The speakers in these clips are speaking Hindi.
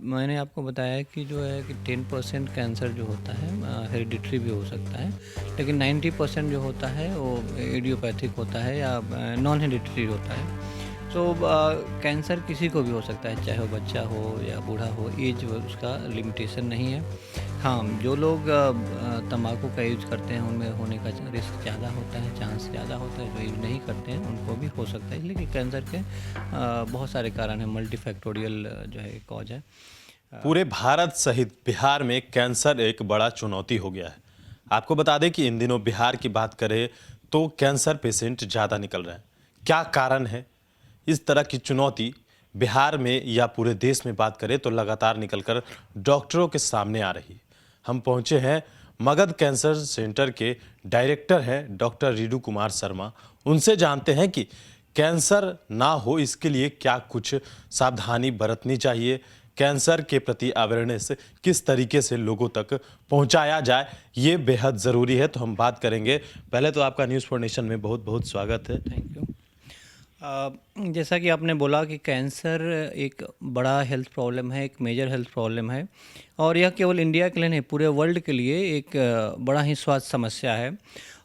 मैंने आपको बताया कि जो है कि 10% कैंसर जो होता है हेरिडिटरी भी हो सकता है, लेकिन 90% जो होता है वो इडियोपैथिक होता है या नॉन हेरिडिटरी होता है। तो कैंसर किसी को भी हो सकता है, चाहे वो बच्चा हो या बूढ़ा हो, एज उसका लिमिटेशन नहीं है। हाँ, जो लोग तंबाकू का यूज करते हैं उनमें होने का रिस्क ज़्यादा होता है, चांस ज़्यादा होता है। जो यूज नहीं करते हैं उनको भी हो सकता है, इसलिए कि कैंसर के बहुत सारे कारण हैं, मल्टीफैक्टोरियल जो है कॉज है। पूरे भारत सहित बिहार में कैंसर एक बड़ा चुनौती हो गया है। आपको बता दें कि इन दिनों बिहार की बात करें तो कैंसर पेशेंट ज़्यादा निकल रहे हैं। क्या कारण है? इस तरह की चुनौती बिहार में या पूरे देश में बात करें तो लगातार निकलकर डॉक्टरों के सामने आ रही है। हम पहुंचे हैं मगध कैंसर सेंटर के डायरेक्टर हैं डॉक्टर रीडू कुमार शर्मा। उनसे जानते हैं कि कैंसर ना हो इसके लिए क्या कुछ सावधानी बरतनी चाहिए, कैंसर के प्रति अवेयरनेस किस तरीके से लोगों तक पहुंचाया जाए, ये बेहद ज़रूरी है। तो हम बात करेंगे। पहले तो आपका न्यूज़ फॉर नेशन में बहुत बहुत स्वागत है। Thank you. जैसा कि आपने बोला कि कैंसर एक बड़ा हेल्थ प्रॉब्लम है, एक मेजर हेल्थ प्रॉब्लम है, और यह केवल इंडिया के लिए नहीं, पूरे वर्ल्ड के लिए एक बड़ा ही स्वास्थ्य समस्या है।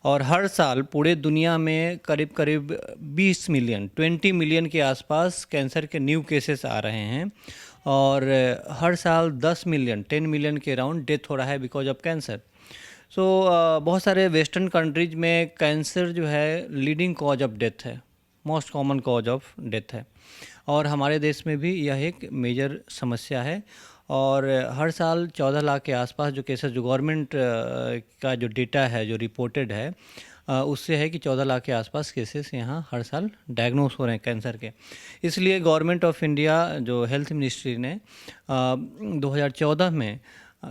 और हर साल पूरे दुनिया में करीब करीब 20 मिलियन 20 मिलियन के आसपास कैंसर के न्यू केसेस आ रहे हैं। और हर साल 10 मिलियन 10 मिलियन के अराउंड डेथ हो रहा है बिकॉज ऑफ कैंसर। सो बहुत सारे वेस्टर्न कंट्रीज में कैंसर जो है लीडिंग कॉज ऑफ डेथ है, most common cause of death है। और हमारे देश में भी यह एक मेजर समस्या है। और हर साल 14 लाख के आसपास जो केसेस, जो गवर्नमेंट का जो डेटा है, जो रिपोर्टेड है, उससे है कि 14 लाख के आसपास केसेस यहाँ हर साल डायग्नोस हो रहे हैं कैंसर के। इसलिए गवर्नमेंट ऑफ इंडिया जो हेल्थ मिनिस्ट्री ने 2014 में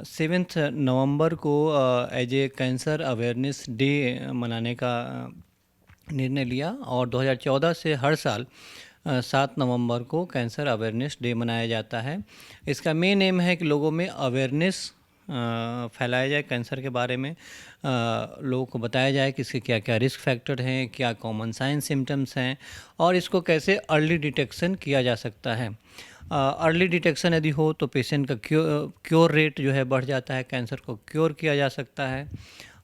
7 नवंबर को as a cancer awareness day मनाने का निर्णय लिया। और 2014 से हर साल 7 नवंबर को कैंसर अवेयरनेस डे मनाया जाता है। इसका मेन एम है कि लोगों में अवेयरनेस फैलाया जाए कैंसर के बारे में, लोगों को बताया जाए कि इसके क्या क्या रिस्क फैक्टर हैं, क्या कॉमन साइन सिम्टम्स हैं, और इसको कैसे अर्ली डिटेक्शन किया जा सकता है। अर्ली डिटेक्शन यदि हो तो पेशेंट का क्योर रेट जो है बढ़ जाता है, कैंसर को क्योर किया जा सकता है।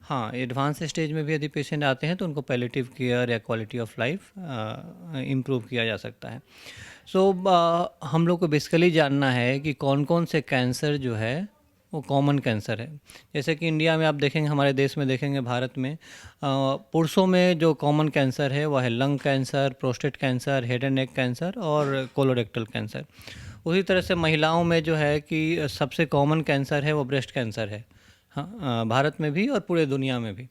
हाँ, एडवांस स्टेज में भी यदि पेशेंट आते हैं तो उनको पैलिएटिव केयर या क्वालिटी ऑफ लाइफ इम्प्रूव किया जा सकता है। सो हम लोग को बेसिकली जानना है कि कौन कौन से कैंसर जो है वो कॉमन कैंसर है। जैसे कि इंडिया में आप देखेंगे, हमारे देश में देखेंगे, भारत में पुरुषों में जो कॉमन कैंसर है वह है lung cancer, prostate cancer, head and neck cancer और कोलोरेक्टल कैंसर। उसी तरह से महिलाओं में जो है कि सबसे कॉमन कैंसर है वो ब्रेस्ट कैंसर है। हाँ, भारत में भी और पूरे दुनिया में भी।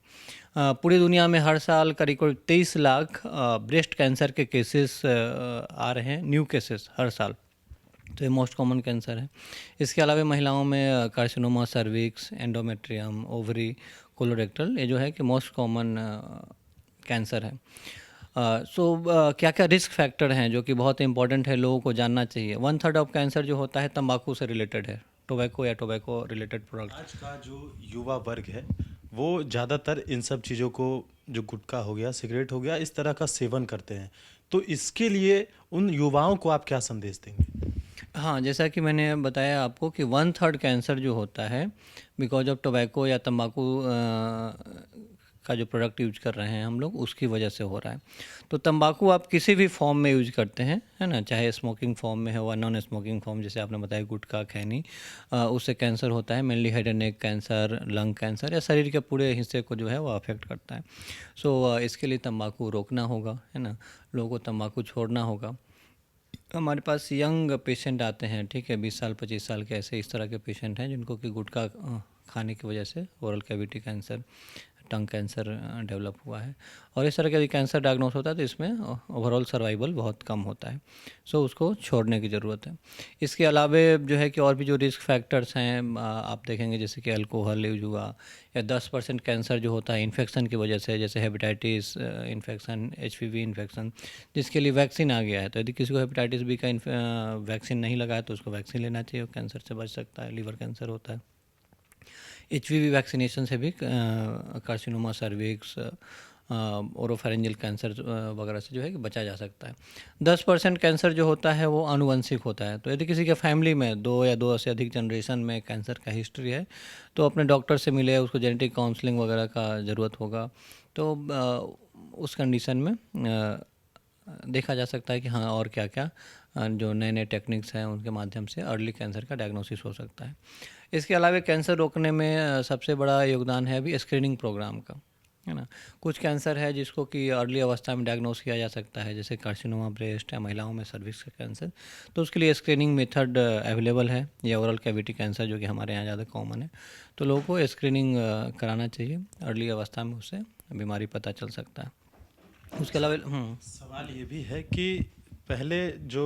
पूरी दुनिया में हर साल करीब करीब 23 लाख ब्रेस्ट कैंसर के केसेस आ रहे हैं, न्यू केसेस हर साल। तो ये मोस्ट कॉमन कैंसर है। इसके अलावा महिलाओं में carcinoma cervix, endometrium, ovary, colorectal, ये जो है कि मोस्ट कॉमन कैंसर है। क्या क्या रिस्क फैक्टर हैं जो कि बहुत इंपॉर्टेंट है, लोगों को जानना चाहिए। 1/3 ऑफ कैंसर जो होता है तंबाकू से रिलेटेड है, टोबैको या टोबैको रिलेटेड प्रोडक्ट। आज का जो युवा वर्ग है वो ज़्यादातर इन सब चीज़ों को, जो गुटखा हो गया, सिगरेट हो गया, इस तरह का सेवन करते हैं। तो इसके लिए उन युवाओं को आप क्या संदेश देंगे? हाँ, जैसा कि मैंने बताया आपको कि 1/3 कैंसर जो होता है बिकॉज ऑफ टोबैको या तंबाकू का जो प्रोडक्ट यूज कर रहे हैं हम लोग, उसकी वजह से हो रहा है। तो तंबाकू आप किसी भी फॉर्म में यूज करते हैं, है ना, चाहे स्मोकिंग फॉर्म में है या नॉन स्मोकिंग फॉर्म, जैसे आपने बताया गुटखा, खैनी, उससे कैंसर होता है। Mainly head and neck cancer, lung cancer, या शरीर के पूरे हिस्से को जो है वो अफेक्ट करता है। इसके लिए तंबाकू रोकना होगा, है ना, लोगों को तंबाकू छोड़ना होगा। हमारे पास यंग पेशेंट आते हैं, ठीक है, 20 साल 25 साल के, ऐसे इस तरह के पेशेंट हैं जिनको कि गुटखा खाने की वजह से ओरल कैविटी कैंसर, टंग कैंसर डेवलप हुआ है। और इस तरह का यदि कैंसर डायग्नोस होता है तो इसमें ओवरऑल सर्वाइवल बहुत कम होता है। उसको छोड़ने की ज़रूरत है। इसके अलावे जो है कि और भी जो रिस्क फैक्टर्स हैं, आप देखेंगे जैसे कि अल्कोहल यूज हुआ, या 10% कैंसर जो होता है इन्फेक्शन की वजह से, जैसे हेपेटाइटिस इन्फेक्शन, HPV इन्फेक्शन, जिसके लिए वैक्सीन आ गया है। तो यदि किसी को हेपेटाइटिस बी का वैक्सीन नहीं लगा है तो उसको वैक्सीन लेना चाहिए, वो कैंसर से बच सकता है। लीवर कैंसर होता है। HPV वैक्सीनेशन से भी कार्सिनोमा सर्विक्स, ओरोफेरेंजियल कैंसर वगैरह से जो है कि बचा जा सकता है। 10% कैंसर जो होता है वो आनुवंशिक होता है। तो यदि किसी के फैमिली में 2 या 2 से अधिक जनरेशन में कैंसर का हिस्ट्री है तो अपने डॉक्टर से मिले, उसको जेनेटिक काउंसलिंग वगैरह का ज़रूरत होगा। तो उस कंडीशन में देखा जा सकता है कि हाँ और क्या क्या जो नए नए टेक्निक्स हैं उनके माध्यम से अर्ली कैंसर का डायग्नोसिस हो सकता है। इसके अलावा कैंसर रोकने में सबसे बड़ा योगदान है अभी स्क्रीनिंग प्रोग्राम का, है ना। कुछ कैंसर है जिसको कि अर्ली अवस्था में डायग्नोस किया जा सकता है, जैसे कार्सिनोमा ब्रेस्ट या महिलाओं में सर्विक्स का कैंसर। तो उसके लिए स्क्रीनिंग मेथड अवेलेबल है, या ओरल कैविटी कैंसर जो कि हमारे यहाँ ज़्यादा कॉमन है। तो लोगों को स्क्रीनिंग कराना चाहिए, अर्ली अवस्था में उससे बीमारी पता चल सकता है। उसके अलावा सवाल ये भी है कि पहले जो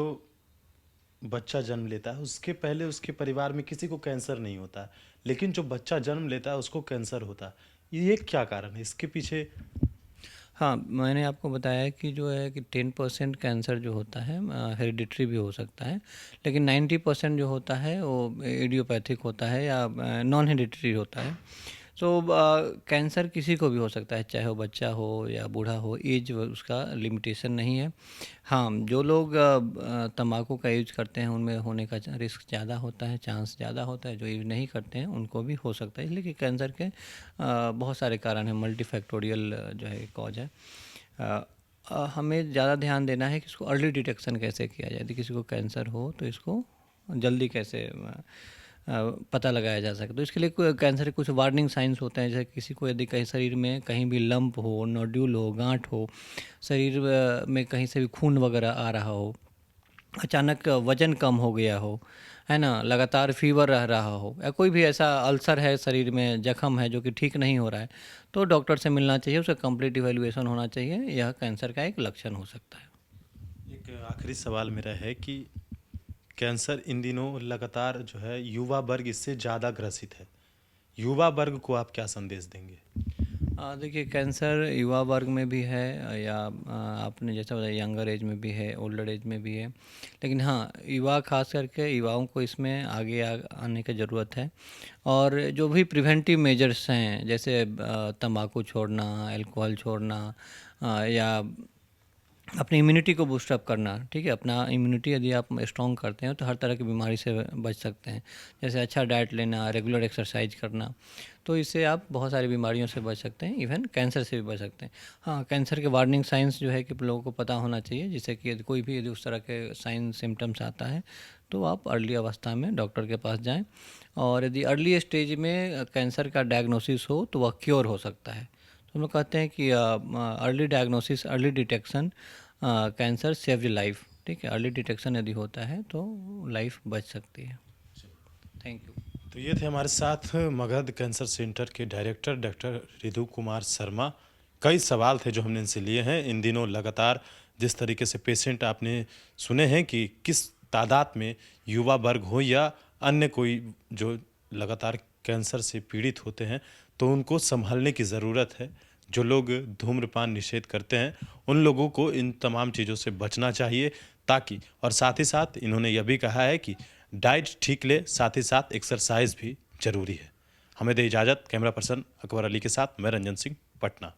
बच्चा जन्म लेता है उसके पहले उसके परिवार में किसी को कैंसर नहीं होता है, लेकिन जो बच्चा जन्म लेता है उसको कैंसर होता है। ये क्या कारण है इसके पीछे? हाँ, मैंने आपको बताया कि जो है कि 10% कैंसर जो होता है हेरिडिटरी भी हो सकता है, लेकिन 90% जो होता है वो इडियोपैथिक होता है या नॉन हेरिडिटरी होता है। तो कैंसर किसी को भी हो सकता है, चाहे वो बच्चा हो या बूढ़ा हो, एज उसका लिमिटेशन नहीं है। हाँ, जो लोग तंबाकू का यूज करते हैं उनमें होने का रिस्क ज़्यादा होता है, चांस ज़्यादा होता है। जो यूज नहीं करते हैं उनको भी हो सकता है, इसलिए कि कैंसर के बहुत सारे कारण हैं, मल्टीफैक्टोरियल जो है कॉज है। हमें ज़्यादा ध्यान देना है कि इसको अर्ली डिटेक्शन कैसे किया जाए। यदि किसी को कैंसर हो तो इसको जल्दी कैसे पता लगाया जा सकता है। तो इसके लिए कैंसर के कुछ वार्निंग साइंस होते हैं, जैसे किसी को यदि कहीं शरीर में कहीं भी लंप हो, नोड्यूल हो, गांठ हो, शरीर में कहीं से भी खून वगैरह आ रहा हो, अचानक वजन कम हो गया हो, है ना, लगातार फीवर रह रहा हो, या कोई भी ऐसा अल्सर है शरीर में, जख्म है जो कि ठीक नहीं हो रहा है, तो डॉक्टर से मिलना चाहिए, उसका कंप्लीट इवैल्यूएशन होना चाहिए। यह कैंसर का एक लक्षण हो सकता है। एक आखिरी सवाल मेरा है कि कैंसर इन दिनों लगातार जो है युवा वर्ग इससे ज़्यादा ग्रसित है। युवा वर्ग को आप क्या संदेश देंगे? देखिए, कैंसर युवा वर्ग में भी है, या आपने जैसा बताया यंगर एज में भी है, ओल्डर एज में भी है। लेकिन हाँ, युवा खास करके युवाओं को इसमें आगे आने की ज़रूरत है। और जो भी प्रिवेंटिव मेजर्स हैं, जैसे तंबाकू छोड़ना, अल्कोहल छोड़ना, या अपनी इम्यूनिटी को बूस्ट अप करना, ठीक है। अपना इम्यूनिटी यदि आप स्ट्रॉन्ग करते हैं तो हर तरह की बीमारी से बच सकते हैं। जैसे अच्छा डाइट लेना, रेगुलर एक्सरसाइज करना, तो इससे आप बहुत सारी बीमारियों से बच सकते हैं, इवन कैंसर से भी बच सकते हैं। हाँ, कैंसर के वार्निंग साइंस जो है कि लोगों को पता होना चाहिए, जिससे कि यदि कोई भी यदि उस तरह के साइन सिम्टम्स आता है तो आप अर्ली अवस्था में डॉक्टर के पास जाएँ। और यदि अर्ली स्टेज में कैंसर का डायग्नोसिस हो तो वह क्योर हो सकता है। तो हम लोग कहते हैं कि early diagnosis, early detection, cancer save the life, ठीक है। अर्ली डिटेक्शन यदि होता है तो लाइफ बच सकती है। Thank you. तो ये थे हमारे साथ मगध कैंसर सेंटर के डायरेक्टर डॉक्टर रितु कुमार शर्मा। कई सवाल थे जो हमने इनसे लिए हैं। इन दिनों लगातार जिस तरीके से पेशेंट आपने सुने हैं कि किस तादाद में युवा वर्ग हो या अन्य कोई जो लगातार कैंसर से पीड़ित होते हैं, तो उनको संभलने की ज़रूरत है। जो लोग धूम्रपान निषेध करते हैं उन लोगों को इन तमाम चीज़ों से बचना चाहिए, ताकि और साथ ही साथ इन्होंने यह भी कहा है कि डाइट ठीक ले, साथ ही साथ एक्सरसाइज भी जरूरी है। हमें दे इजाज़त। कैमरा पर्सन अकबर अली के साथ मैं रंजन सिंह, पटना।